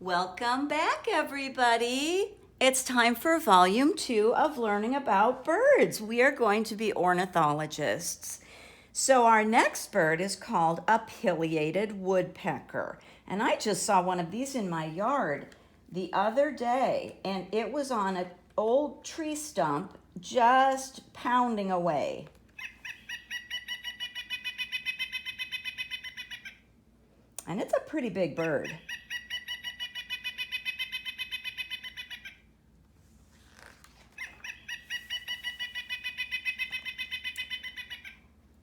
Welcome back, everybody. It's time for volume 2 of learning about birds. We are going to be ornithologists. So our next bird is called a pileated woodpecker. And I just saw one of these in my yard the other day, and it was on an old tree stump just pounding away. And it's a pretty big bird.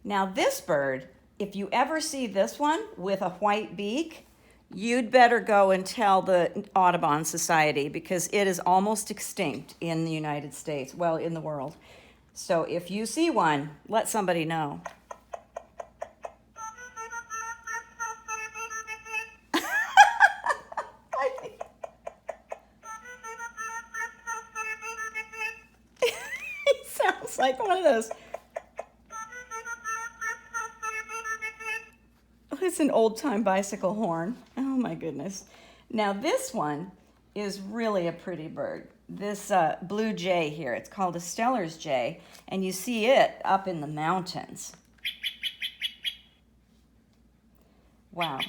Now this bird, if you ever see this one with a white beak, you'd better go and tell the Audubon Society because it is almost extinct in the United States, well, in the world. So if you see one, let somebody know. He sounds like one of those. It's an old-time bicycle horn. Oh my goodness. Now this one is really a pretty bird. This blue jay here, it's called a Steller's jay, and you see it up in the mountains. Wow.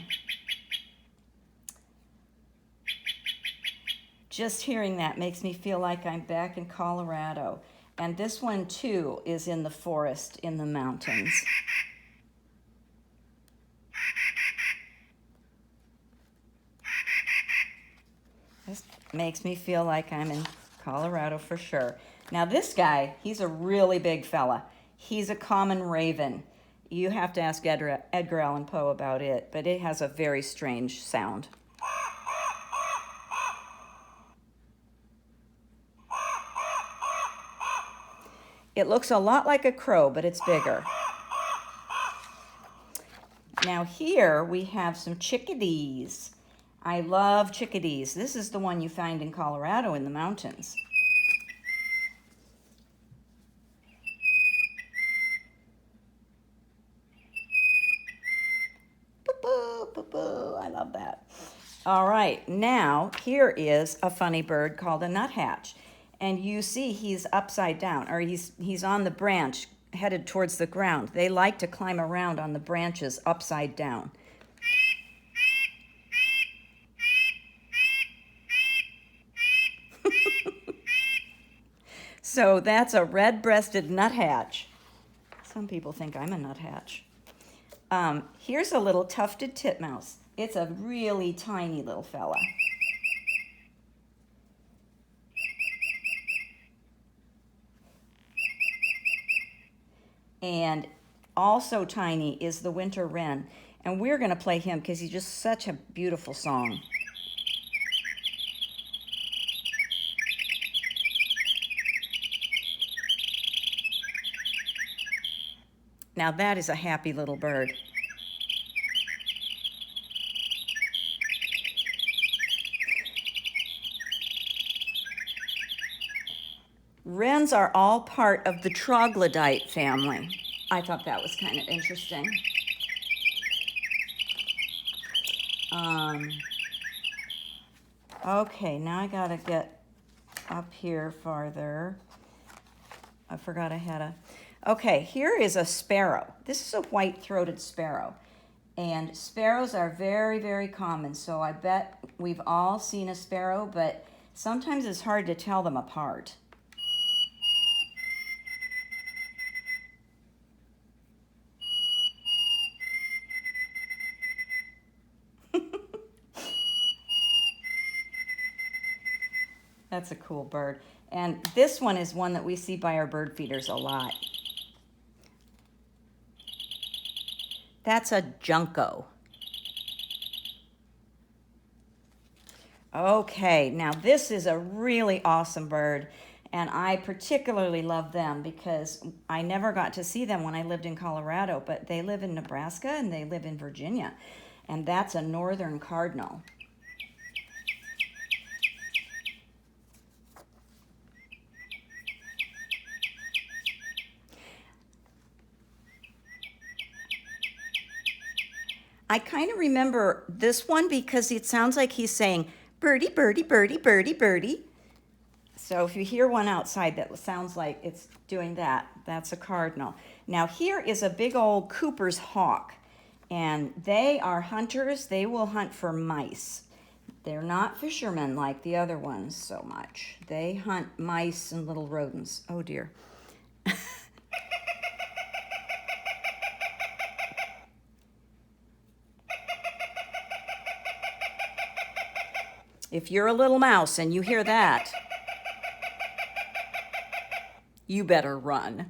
Just hearing that makes me feel like I'm back in Colorado. And this one too is in the forest in the mountains. This makes me feel like I'm in Colorado for sure. Now this guy, he's a really big fella. He's a common raven. You have to ask Edgar Allan Poe about it, but it has a very strange sound. It looks a lot like a crow, but it's bigger. Now here we have some chickadees. I love chickadees. This is the one you find in Colorado in the mountains. Boo-boo, boo-boo. I love that. All right, now here is a funny bird called a nuthatch. And you see he's upside down, or he's on the branch headed towards the ground. They like to climb around on the branches upside down. So that's a red-breasted nuthatch. Some people think I'm a nuthatch. Here's a little tufted titmouse. It's a really tiny little fella. And also tiny is the winter wren. And we're going to play him because he's just such a beautiful song. Now that is a happy little bird. Wrens are all part of the troglodyte family. I thought that was kind of interesting. Okay, now I gotta get up here farther. I forgot I had a... Okay, here is a sparrow. This is a white-throated sparrow. And sparrows are very, very common, so I bet we've all seen a sparrow, but sometimes it's hard to tell them apart. That's a cool bird. And this one is one that we see by our bird feeders a lot. That's a junco. Okay, now this is a really awesome bird, and I particularly love them because I never got to see them when I lived in Colorado, but they live in Nebraska and they live in Virginia, and that's a northern cardinal. I kind of remember this one because it sounds like he's saying Birdie, birdie, birdie, birdie, birdie. So if you hear one outside that sounds like it's doing that, that's a cardinal. Now here is a big old Cooper's hawk, and they are hunters. They will hunt for mice. They're not fishermen like the other ones so much. They hunt mice and little rodents. Oh dear. If you're a little mouse and you hear that, you better run.